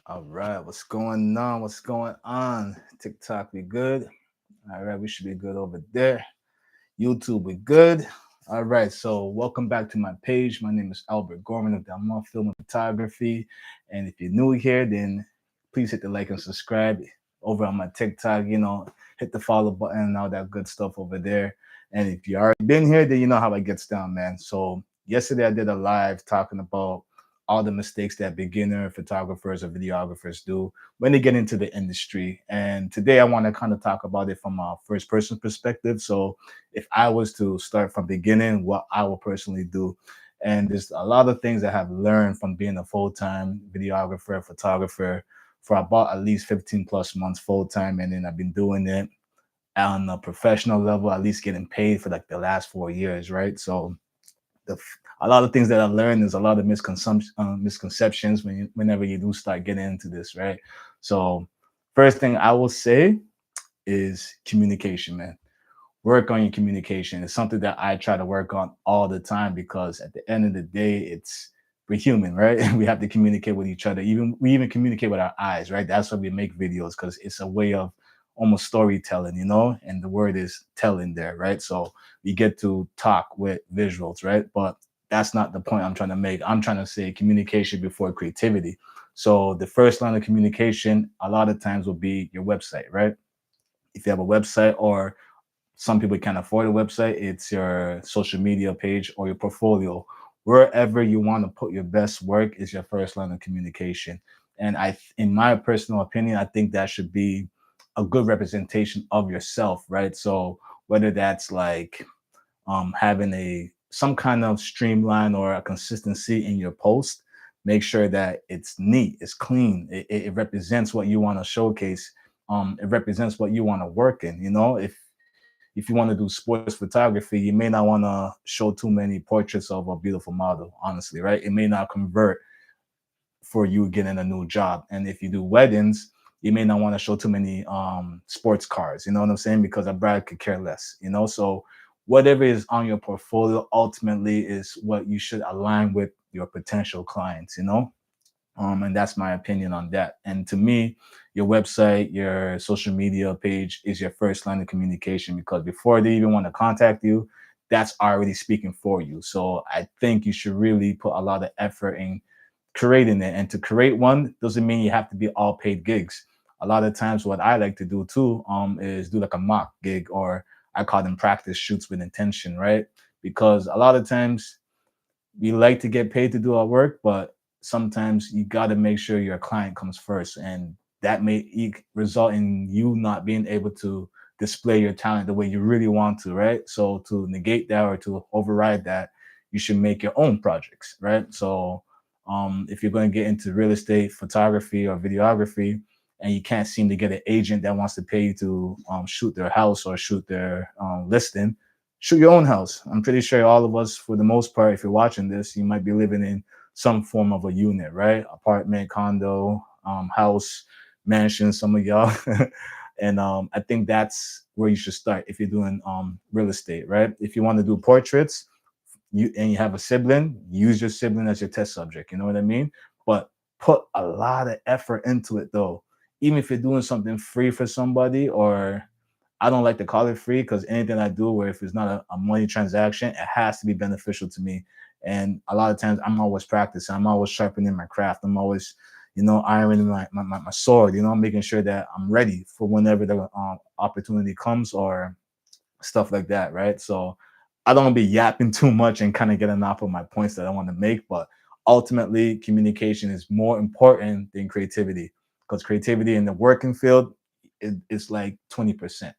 All right, what's going on? What's going on? TikTok, we good? All right, we should be good over there. YouTube, we good? All right, so welcome back to my page. My name is Albert Gorman of Damoah Film and Photography. And if you're new here, then please hit the like and subscribe over on my TikTok. Hit the follow button and all that good stuff over there. And if you already been here, then you know how it gets down, man. So yesterday I did a live talking about all the mistakes that beginner photographers or videographers do when they get into the industry. And today I want to kind of talk about it from a first person perspective. So if I was to start from beginning, what I will personally do. And there's a lot of things I have learned from being a full-time videographer, photographer for about at least 15 plus months full time. And then I've been doing it on a professional level, at least getting paid for like the last 4 years, right? So a lot of things that I learned is a lot of misconceptions whenever you do start getting into this, right? So first thing I will say is communication, man. Work on your communication. It's something that I try to work on all the time because at the end of the day, we're human, right? We have to communicate with each other. We even communicate with our eyes, right? That's why we make videos because it's a way of almost storytelling, and the word is telling there, right? So we get to talk with visuals, right? But that's not the point I'm trying to make. I'm trying to say communication before creativity. So the first line of communication a lot of times will be your website, right? If you have a website, or some people can't afford a website, it's your social media page or your portfolio. Wherever you want to put your best work is your first line of communication. And in my personal opinion, I think that should be a good representation of yourself, right? So whether that's like having a some kind of streamline or a consistency in your post, make sure that it's neat, it's clean, it represents what you want to showcase. It represents what you want to work in. If you want to do sports photography, you may not want to show too many portraits of a beautiful model, honestly, right? It may not convert for you getting a new job. And if you do weddings, you may not want to show too many sports cars, you know what I'm saying? Because a bride could care less. So whatever is on your portfolio ultimately is what you should align with your potential clients. And that's my opinion on that. And to me, your website, your social media page is your first line of communication, because before they even want to contact you, that's already speaking for you. So I think you should really put a lot of effort in creating it. And to create one doesn't mean you have to be all paid gigs. A lot of times what I like to do too is do like a mock gig, or I call them practice shoots with intention, right? Because a lot of times we like to get paid to do our work, but sometimes you got to make sure your client comes first, and that may result in you not being able to display your talent the way you really want to, right? So to negate that or to override that, you should make your own projects, right? So if you're going to get into real estate photography or videography, and you can't seem to get an agent that wants to pay you to shoot their house or shoot their listing, shoot your own house. I'm pretty sure all of us, for the most part, if you're watching this, you might be living in some form of a unit, right? Apartment, condo, house, mansion, some of y'all. And I think that's where you should start if you're doing real estate, right? If you want to do portraits, you have a sibling, use your sibling as your test subject. You know what I mean? But put a lot of effort into it, though. Even if you're doing something free for somebody, or I don't like to call it free, because anything I do where if it's not a money transaction, it has to be beneficial to me. And a lot of times I'm always practicing. I'm always sharpening my craft. I'm always, ironing my sword, making sure that I'm ready for whenever the opportunity comes or stuff like that, right? So I don't want to be yapping too much and kind of getting off of my points that I want to make, but ultimately communication is more important than creativity, because creativity in the working field is like 20%.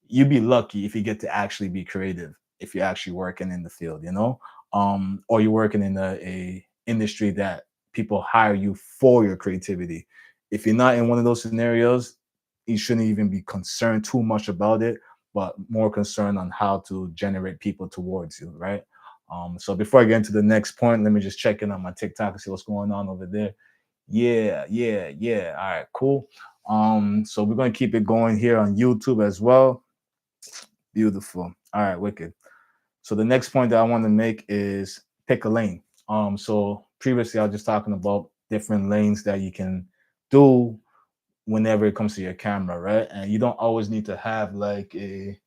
You'd be lucky if you get to actually be creative if you're actually working in the field, or you're working in a industry that people hire you for your creativity. If you're not in one of those scenarios, you shouldn't even be concerned too much about it, but more concerned on how to generate people towards you, right? So before I get into the next point, let me just check in on my TikTok and see what's going on over there. Yeah, yeah, yeah. All right, cool. So we're gonna keep it going here on YouTube as well. Beautiful. All right, wicked. So the next point that I want to make is pick a lane. So previously I was just talking about different lanes that you can do whenever it comes to your camera, right? And you don't always need to have like a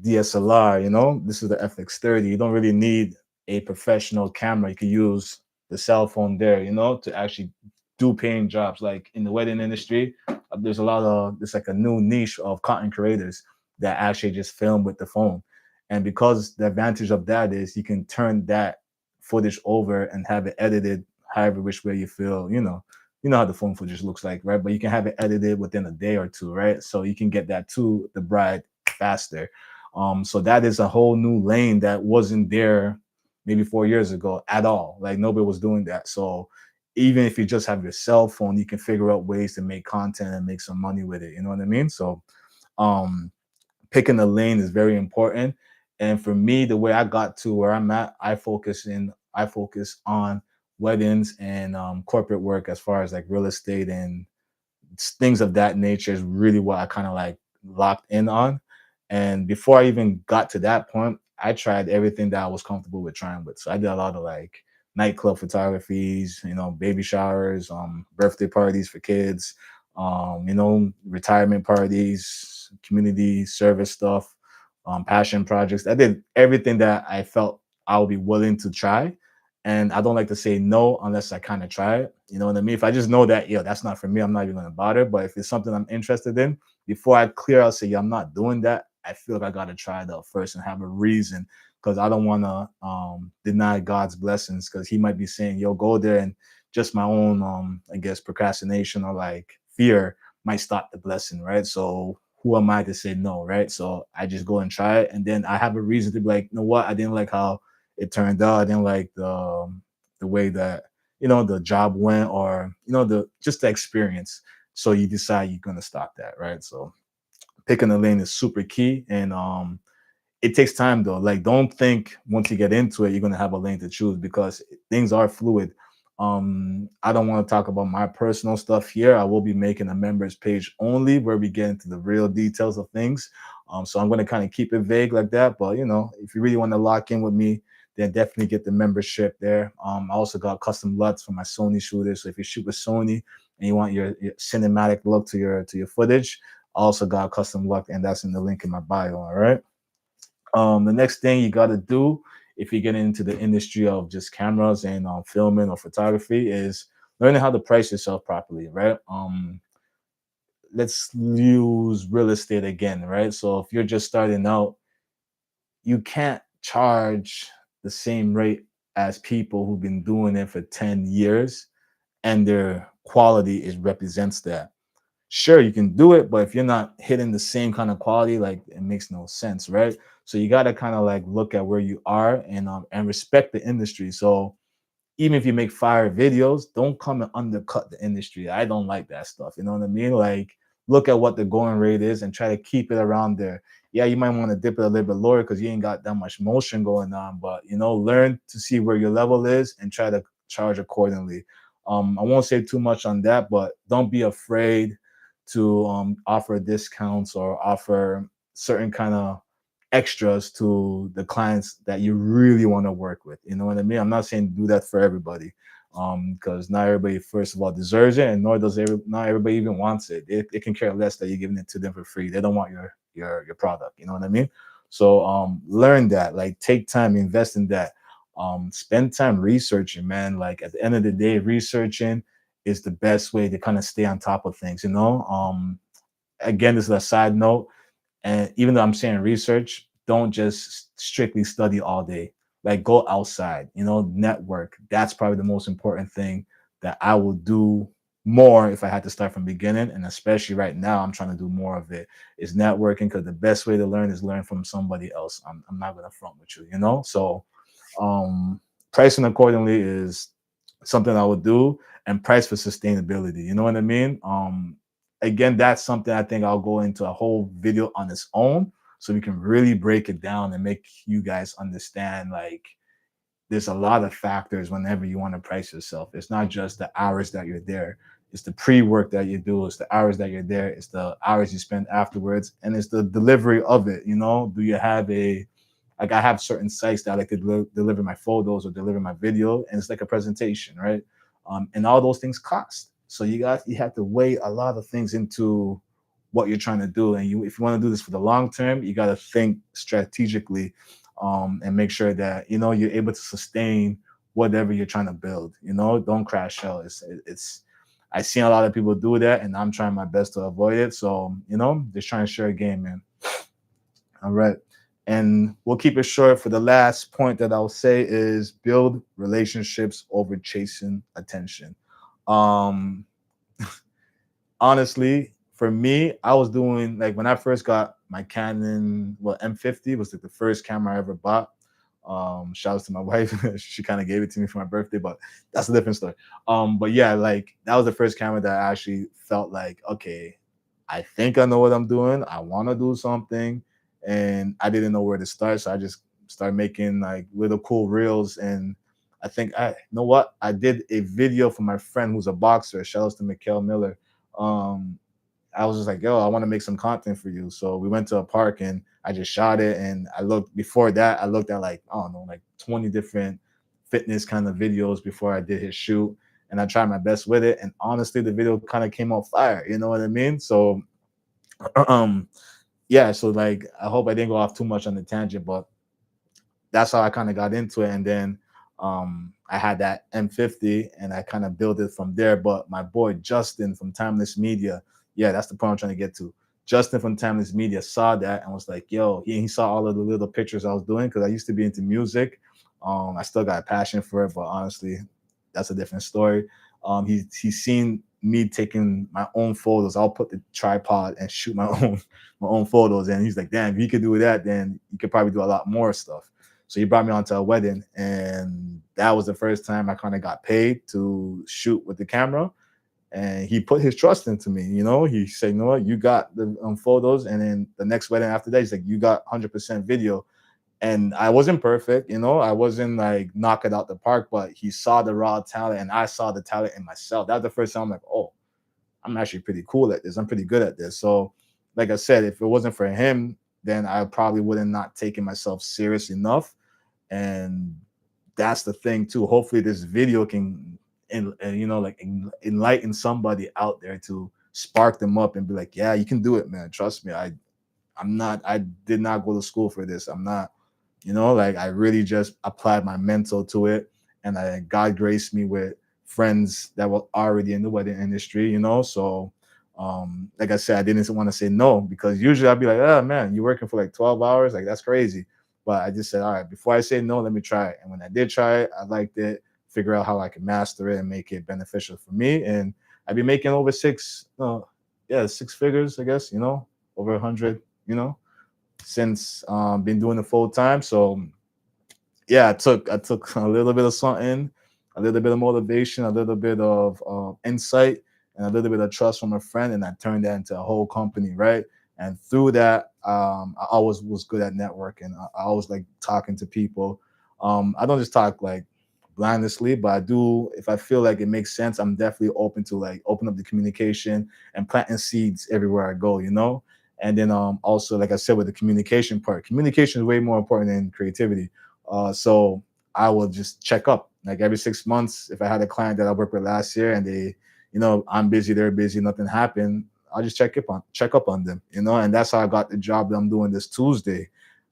DSLR, you know, this is the FX30. You don't really need a professional camera. You can use the cell phone there, you know, to actually do paying jobs. Like in the wedding industry, there's a lot of, there's like a new niche of content creators that actually just film with the phone. And because the advantage of that is you can turn that footage over and have it edited however which way you feel, you know how the phone footage looks like, right? But you can have it edited within a day or two, right? So you can get that to the bride faster. So that is a whole new lane that wasn't there maybe 4 years ago at all. Like nobody was doing that. So even if you just have your cell phone, you can figure out ways to make content and make some money with it. You know what I mean? So um, picking a lane is very important. And for me, the way I got to where I'm at, I focus on weddings and corporate work as far as like real estate and things of that nature is really what I kind of like locked in on. And before I even got to that point, I tried everything that I was comfortable with trying with. So I did a lot of like nightclub photographies, baby showers, birthday parties for kids, retirement parties, community service stuff, passion projects. I did everything that I felt I would be willing to try. And I don't like to say no unless I kind of try it. You know what I mean? If I just know that, that's not for me, I'm not even going to bother. But if it's something I'm interested in, before I clear out, say, I'm not doing that, I feel like I got to try it out first and have a reason because I don't want to deny God's blessings because he might be saying, yo, go there and just my own, I guess, procrastination or like fear might stop the blessing, right? So who am I to say no, right? So I just go and try it. And then I have a reason to be like, you know what? I didn't like how it turned out. I didn't like the way that the job went or the just the experience. So you decide you're gonna stop that, right? So picking a lane is super key, and it takes time though. Like, don't think once you get into it, you're gonna have a lane to choose because things are fluid. I don't want to talk about my personal stuff here. I will be making a members page only where we get into the real details of things. So I'm gonna kind of keep it vague like that. But if you really want to lock in with me, then definitely get the membership there. I also got custom LUTs for my Sony shooters. So if you shoot with Sony and you want your cinematic look to your footage, I also got custom LUT, and that's in the link in my bio. All right. The next thing you got to do if you get into the industry of just cameras and filming or photography is learning how to price yourself properly, right? Let's use real estate again, right? So if you're just starting out, you can't charge the same rate as people who've been doing it for 10 years and their quality is represents that. Sure, you can do it, but if you're not hitting the same kind of quality, like it makes no sense, right? So you got to kind of like look at where you are and respect the industry. So even if you make fire videos, don't come and undercut the industry. I don't like that stuff. You know what I mean? Like, look at what the going rate is and try to keep it around there. Yeah, you might want to dip it a little bit lower because you ain't got that much motion going on, but learn to see where your level is and try to charge accordingly. I won't say too much on that, but don't be afraid to offer discounts or offer certain kind of extras to the clients that you really want to work with. You know what I mean? I'm not saying do that for everybody, because not everybody, first of all, deserves it, and nor does not everybody even wants it. They can care less that you're giving it to them for free. They don't want your product. You know what I mean? So learn that. Like, take time, invest in that. Spend time researching, man. Like, at the end of the day, researching is the best way to kind of stay on top of things. Again, this is a side note, and even though I'm saying research, don't just strictly study all day. Like, go outside, network. That's probably the most important thing that I will do more if I had to start from the beginning. And especially right now, I'm trying to do more of it is networking, because the best way to learn is learn from somebody else. I'm not going to front with you. So um, pricing accordingly is something I would do, and price for sustainability. You know what I mean? Again, that's something I think I'll go into a whole video on its own, so we can really break it down and make you guys understand. Like, there's a lot of factors whenever you want to price yourself. It's not just the hours that you're there. It's the pre-work that you do. It's the hours that you're there. It's the hours you spend afterwards, and it's the delivery of it. Do you have like, I have certain sites that I like to deliver my photos or deliver my video, and it's like a presentation, right? And all those things cost. So you have to weigh a lot of things into what you're trying to do. And if you want to do this for the long term, you got to think strategically, and make sure that you're able to sustain whatever you're trying to build. Don't crash out. It's I've seen a lot of people do that, and I'm trying my best to avoid it. So just trying to share a game, man. All right. And we'll keep it short. For the last point that I'll say is build relationships over chasing attention. Um, Honestly, for me, I was doing like when I first got my Canon, well, M50 was like the first camera I ever bought. Shout out to my wife. She kind of gave it to me for my birthday, but that's a different story. But yeah, like that was the first camera that I actually felt like, okay, I think I know what I'm doing. I want to do something, and I didn't know where to start, so I just started making like little cool reels. And I think you know what? I did a video for my friend who's a boxer. Shout out to Mikhail Miller. um I was just like, yo, I want to make some content for you. So we went to a park and I just shot it. And I looked before that, I looked at like, I don't know, like 20 different fitness kind of videos before I did his shoot. And I tried my best with it. And honestly, the video kind of came out fire. You know what I mean? So um yeah, so like I hope I didn't go off too much on the tangent, but that's how I kind of got into it. And then I had that M50 and I kind of built it from there. But my boy Justin from Timeless Media, yeah, that's the point I'm trying to get to. Justin from Timeless Media saw that and was like, yo, he saw all of the little pictures I was doing because I used to be into music. I still got a passion for it, but honestly, that's a different story. He's seen me taking my own photos. I'll put the tripod and shoot my own photos. And he's like, damn, if you could do that, then you could probably do a lot more stuff. So he brought me onto a wedding, and that was the first time I kind of got paid to shoot with the camera. And he put his trust into me. He said, "You know what? You got the photos." And then the next wedding after that, he's like, "You got 100% video." And I wasn't perfect. I wasn't like knock it out the park, but he saw the raw talent, and I saw the talent in myself. That was the first time I'm like, "Oh, I'm actually pretty cool at this. I'm pretty good at this." So, like I said, if it wasn't for him, then I probably would have not taken myself serious enough. And that's the thing too. Hopefully this video can like enlighten somebody out there, to spark them up and be like, yeah, you can do it, man. Trust me. I did not go to school for this. I'm not, like I really just applied my mental to it. And God graced me with friends that were already in the wedding industry. So like I said, I didn't want to say no, because usually I'd be like, oh man, you're working for like 12 hours, like that's crazy. But I just said, all right, before I say no, let me try it. And when I did try it, I liked it, figure out how I can master it and make it beneficial for me. And I'd be making over six figures, I guess, over 100, since been doing it full time. So yeah, I took a little bit of something, a little bit of motivation, a little bit of insight, and a little bit of trust from a friend, and I turned that into a whole company, right? And through that, I always was good at networking. I always like talking to people. I don't just talk like blindlessly, but I do. If I feel like it makes sense, I'm definitely open to like open up the communication and planting seeds everywhere I go. And then also, like I said, with the communication part, communication is way more important than creativity. So I will just check up like every 6 months. If I had a client that I worked with last year and they, I'm busy, they're busy, nothing happened, I'll just check up on them, and that's how I got the job that I'm doing this Tuesday.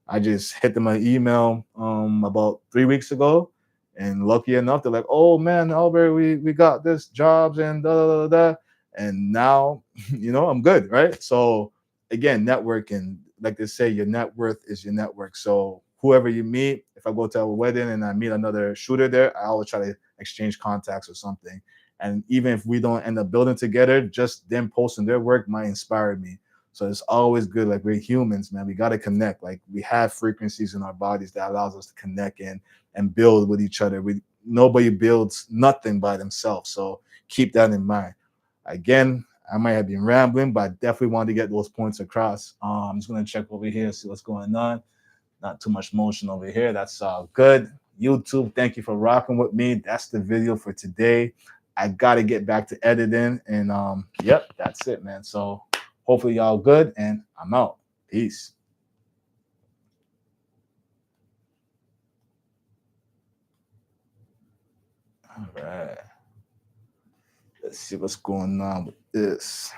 I just hit them an email about 3 weeks ago, and lucky enough, they're like, "Oh man, Albert, we got this jobs and da da da da," and now I'm good, right? So again, networking, like they say, your net worth is your network. So whoever you meet, if I go to a wedding and I meet another shooter there, I always try to exchange contacts or something. And even if we don't end up building together, just them posting their work might inspire me. So it's always good. Like we're humans, man. We got to connect. Like we have frequencies in our bodies that allows us to connect and build with each other. Nobody builds nothing by themselves. So keep that in mind. Again, I might have been rambling, but I definitely wanted to get those points across. I'm just gonna check over here, see what's going on. Not too much motion over here. That's all good. YouTube, thank you for rocking with me. That's the video for today. I gotta get back to editing, and yep, that's it, man. So hopefully y'all good, and I'm out. Peace. All right. Let's see what's going on with this.